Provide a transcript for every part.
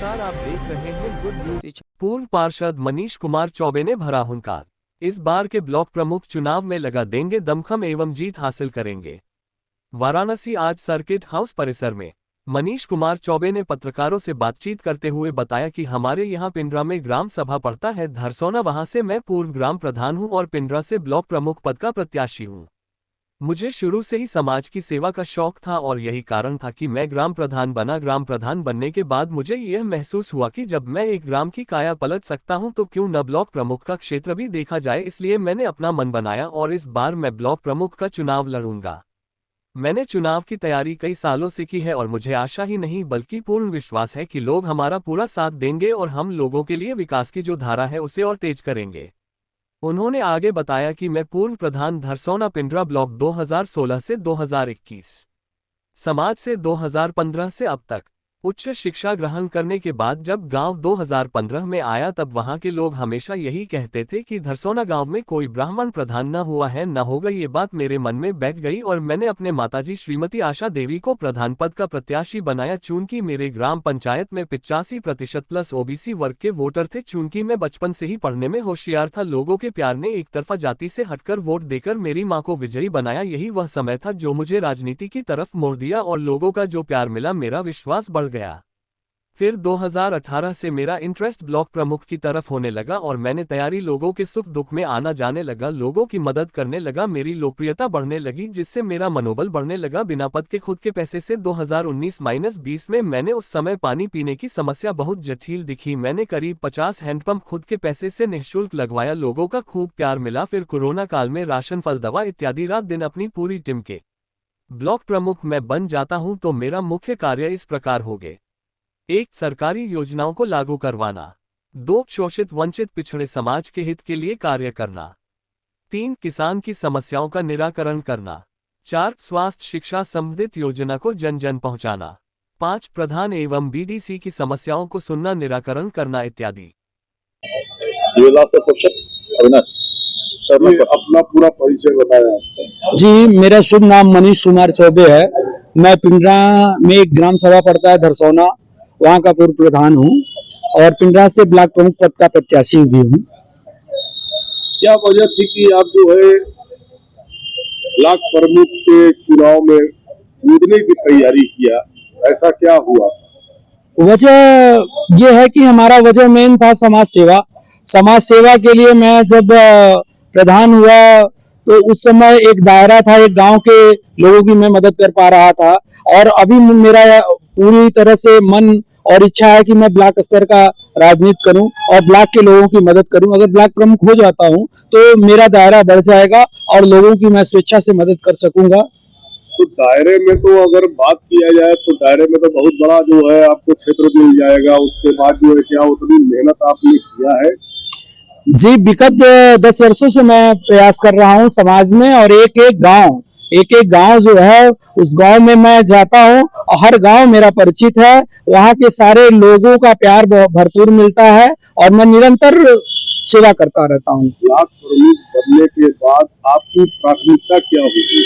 नमस्कार, आप देख रहे हैं गुड न्यूज। पूर्व पार्षद मनीष कुमार चौबे ने भरा हुंकार। इस बार के ब्लॉक प्रमुख चुनाव में लगा देंगे दमखम एवं जीत हासिल करेंगे। वाराणसी आज सर्किट हाउस परिसर में मनीष कुमार चौबे ने पत्रकारों से बातचीत करते हुए बताया कि हमारे यहां पिंडरा में ग्राम सभा पड़ता है धरसोना, वहां से मैं पूर्व ग्राम प्रधान हूं और पिंडरा से ब्लॉक प्रमुख पद का प्रत्याशी हूं। मुझे शुरू से ही समाज की सेवा का शौक था और यही कारण था कि मैं ग्राम प्रधान बना। ग्राम प्रधान बनने के बाद मुझे यह महसूस हुआ कि जब मैं एक ग्राम की काया पलट सकता हूं तो क्यों न ब्लॉक प्रमुख का क्षेत्र भी देखा जाए। इसलिए मैंने अपना मन बनाया और इस बार मैं ब्लॉक प्रमुख का चुनाव लड़ूंगा। मैंने चुनाव की तैयारी कई सालों से की है और मुझे आशा ही नहीं बल्कि पूर्ण विश्वास है कि लोग हमारा पूरा साथ देंगे और हम लोगों के लिए विकास की जो धारा है उसे और तेज करेंगे। उन्होंने आगे बताया कि मैं पूर्व प्रधान धरसोना पिंडरा ब्लॉक 2016 से 2021, समाज से 2015 से अब तक उच्च शिक्षा ग्रहण करने के बाद जब गांव 2015 में आया तब वहां के लोग हमेशा यही कहते थे कि धरसोना गांव में कोई ब्राह्मण प्रधान न हुआ है न होगा। ये बात मेरे मन में बैठ गई और मैंने अपने माताजी श्रीमती आशा देवी को प्रधान पद का प्रत्याशी बनाया। चूंकि मेरे ग्राम पंचायत में 85% प्लस ओबीसी वर्ग के वोटर थे। चूंकि मैं बचपन से ही पढ़ने में होशियार था, लोगों के प्यार ने एक तरफा जाति से हटकर वोट देकर मेरी मां को विजयी बनाया। यही वह समय था जो मुझे राजनीति की तरफ मोड़ दिया और लोगों का जो प्यार मिला मेरा विश्वास बढ़ गया। फिर 2018 से मेरा इंटरेस्ट ब्लॉक प्रमुख की तरफ होने लगा और मैंने तैयारी लोगों के सुख दुख में आना जाने लगा, लोगों की मदद करने लगा, मेरी लोकप्रियता बढ़ने लगी जिससे मेरा मनोबल बढ़ने लगा। बिना पद के खुद के पैसे से 2019-20 में मैंने उस समय पानी पीने की समस्या बहुत जटिल दिखी। मैंने करीब 50 हैंडपंप खुद के पैसे से निःशुल्क लगवाया, लोगों का खूब प्यार मिला। फिर कोरोना काल में राशन, फल, दवा इत्यादि रात दिन अपनी पूरी टीम के ब्लॉक प्रमुख मैं बन जाता हूं तो मेरा मुख्य कार्य इस प्रकार होंगे। 1. सरकारी योजनाओं को लागू करवाना। 2. शोषित वंचित पिछड़े समाज के हित के लिए कार्य करना। 3. किसान की समस्याओं का निराकरण करना। 4. स्वास्थ्य शिक्षा संबंधित योजना को जन जन पहुंचाना। 5. प्रधान एवं बीडीसी की समस्याओं को सुनना, निराकरण करना इत्यादि। सर, अपना पूरा परिचय बताया। जी, मेरा शुभ नाम मनीष कुमार चौबे है। मैं पिंडरा में एक ग्राम सभा पड़ता है धरसोना, वहाँ का पूर्व प्रधान हूँ और पिंडरा से ब्लॉक प्रमुख पद का प्रत्याशी भी हूँ। क्या वजह थी कि आप जो है ब्लॉक प्रमुख के चुनाव में कूदने की तैयारी किया, ऐसा क्या हुआ? वजह यह है कि हमारा वजह मेन था समाज सेवा। समाज सेवा के लिए मैं जब प्रधान हुआ तो उस समय एक दायरा था, एक गांव के लोगों की मैं मदद कर पा रहा था और अभी मेरा पूरी तरह से मन और इच्छा है कि मैं ब्लॉक स्तर का राजनीति करूं और ब्लॉक के लोगों की मदद करूं। अगर ब्लॉक प्रमुख हो जाता हूं तो मेरा दायरा बढ़ जाएगा और लोगों की मैं स्वेच्छा से मदद कर सकूंगा। तो दायरे में तो अगर बात किया जाए तो दायरे में तो बहुत बड़ा जो है आपको क्षेत्र मिल जाएगा। उसके बाद जो है क्या उतनी मेहनत आपने किया है? जी, विगत 10 वर्षों से मैं प्रयास कर रहा हूं समाज में और एक एक गांव जो है उस गांव में मैं जाता हूं और हर गांव मेरा परिचित है। वहां के सारे लोगों का प्यार भरपूर मिलता है और मैं निरंतर सेवा करता रहता हूं। ब्लॉक प्रमुख बनने के बाद आपकी प्राथमिकता क्या होगी?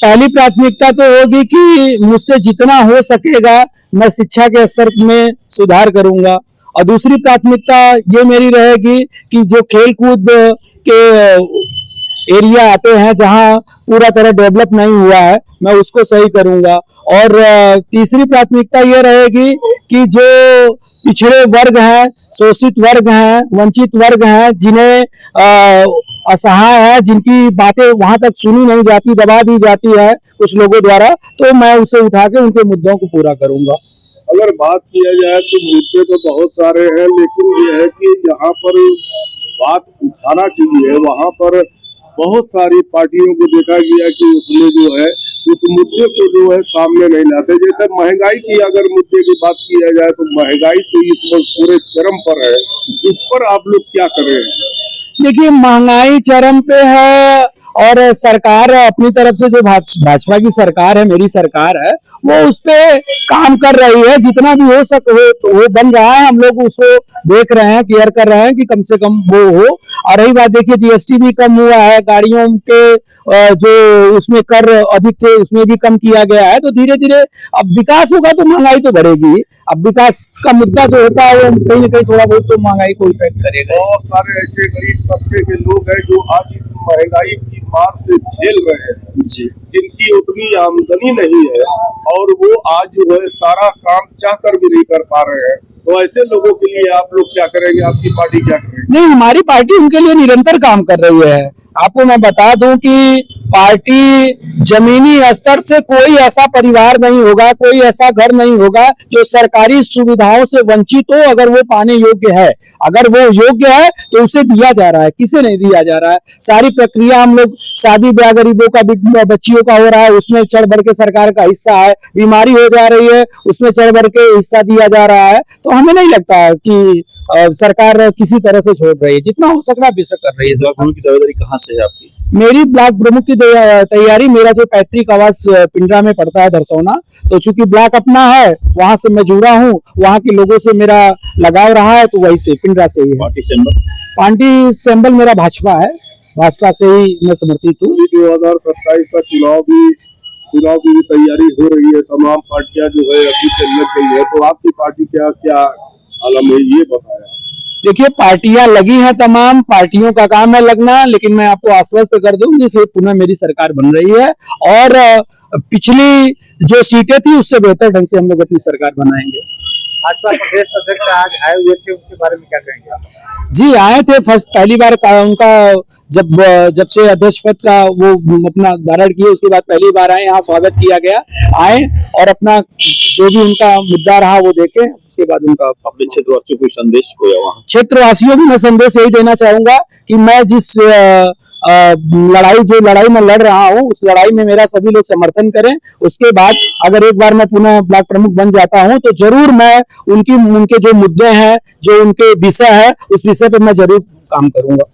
पहली प्राथमिकता तो होगी कि मुझसे जितना हो सकेगा मैं शिक्षा के स्तर में सुधार करूंगा और दूसरी प्राथमिकता ये मेरी रहेगी कि जो खेल कूद के एरिया आते हैं जहां पूरा तरह डेवलप नहीं हुआ है मैं उसको सही करूंगा और तीसरी प्राथमिकता ये रहेगी कि जो पिछड़े वर्ग हैं, शोषित वर्ग हैं, वंचित वर्ग हैं, जिन्हें असहाय है, जिनकी बातें वहां तक सुनी नहीं जाती, दबा दी जाती है कुछ लोगों द्वारा, तो मैं उसे उठा के उनके मुद्दों को पूरा करूंगा। अगर बात किया जाए तो मुद्दे तो बहुत सारे हैं, लेकिन ये है कि जहाँ पर बात उठाना चाहिए वहाँ पर बहुत सारी पार्टियों को देखा गया कि उसमें जो है उस मुद्दे को जो है सामने नहीं लाते। जैसे महंगाई की अगर मुद्दे की बात किया जाए तो महंगाई तो इस वक्त पूरे चरम पर है, इस पर आप लोग क्या कर रहे हैं? देखिए, महंगाई चरम पे है और सरकार अपनी तरफ से जो भाजपा की सरकार है, मेरी सरकार है, वो उस पे काम कर रही है, जितना भी हो सके तो वो बन रहा है, हम लोग उसको देख रहे हैं, केयर कर रहे हैं कि कम से कम वो हो। और रही बात, देखिए जीएसटी भी कम हुआ है, गाड़ियों के जो उसमें कर अधिक थे उसमें भी कम किया गया है, तो धीरे धीरे अब विकास होगा तो महंगाई तो बढ़ेगी। अब विकास का मुद्दा जो होता है वो कहीं ना कहीं थोड़ा बहुत तो महंगाई को इफेक्ट करेगा। बहुत सारे ऐसे गरीब तबके के लोग हैं जो आज इस महंगाई की मार से झेल रहे हैं जी, जिनकी उतनी आमदनी नहीं है और वो आज जो है सारा काम चाहकर भी नहीं कर पा रहे हैं। तो ऐसे लोगों के लिए आप लोग क्या करेंगे, आपकी पार्टी क्या करेगी? नहीं, हमारी पार्टी उनके लिए निरंतर काम कर रही है। आपको मैं बता दूं कि पार्टी जमीनी स्तर से कोई ऐसा परिवार नहीं होगा, कोई ऐसा घर नहीं होगा जो सरकारी सुविधाओं से वंचित हो, अगर वो पाने योग्य है। अगर वो योग्य है तो उसे दिया जा रहा है, किसे नहीं दिया जा रहा है। सारी प्रक्रिया हम लोग, शादी ब्याह गरीबों का बच्चियों का हो रहा है, उसमें चढ़ बढ़ के सरकार का हिस्सा है। बीमारी हो जा रही है, उसमें चढ़ बढ़ के हिस्सा दिया जा रहा है। तो हमें नहीं लगता है कि सरकार किसी तरह से छोड़ रही है, जितना हो सकता है बेशक कर रही है। ब्लॉक प्रमुख की दावेदारी कहाँ से है आपकी? मेरी ब्लॉक प्रमुख की तैयारी, मेरा जो पैतृक आवास पिंडरा में पड़ता है दरसौना, तो चूंकि ब्लॉक अपना है, वहां से मैं जुड़ा हूँ, वहां के लोगों से मेरा लगाव रहा है, तो वही से पिंडरा से ही है। पार्टी सिंबल मेरा भाजपा है, भाजपा से ही मैं समर्थित हूँ। 2027 का चुनाव की भी तैयारी हो रही है, तमाम पार्टियां जो है अभी से लग गई है, तो आपकी पार्टी क्या आलम है ये बताया? देखिए, पार्टियां लगी हैं, तमाम पार्टियों का काम है लगना, लेकिन मैं आपको आश्वस्त कर दूं कि फिर पुनः मेरी सरकार बन रही है और पिछली जो सीटें थी उससे बेहतर ढंग से हम लोग अपनी सरकार बनाएंगे। भाजपा प्रदेश अध्यक्ष आज आए हुए थे, उनके बारे में क्या कहेंगे आप? जी, आए थे पहली बार उनका जब से अध्यक्ष पद का वो अपना धारण किए, उसके बाद पहली बार आए, यहाँ स्वागत किया गया। आए और अपना जो भी उनका मुद्दा रहा वो देखे, उसके बाद उनका अपने क्षेत्रवासियों को संदेश को या वहाँ क्षेत्रवासियों को मैं संदेश यही देना चाहूंगा कि मैं जिस लड़ाई में लड़ रहा हूं, उस लड़ाई में मेरा सभी लोग समर्थन करें। उसके बाद अगर एक बार मैं पुनः ब्लॉक प्रमुख बन जाता हूं तो जरूर मैं उनके जो मुद्दे हैं, जो उनके विषय है, उस विषय पे मैं जरूर काम करूंगा।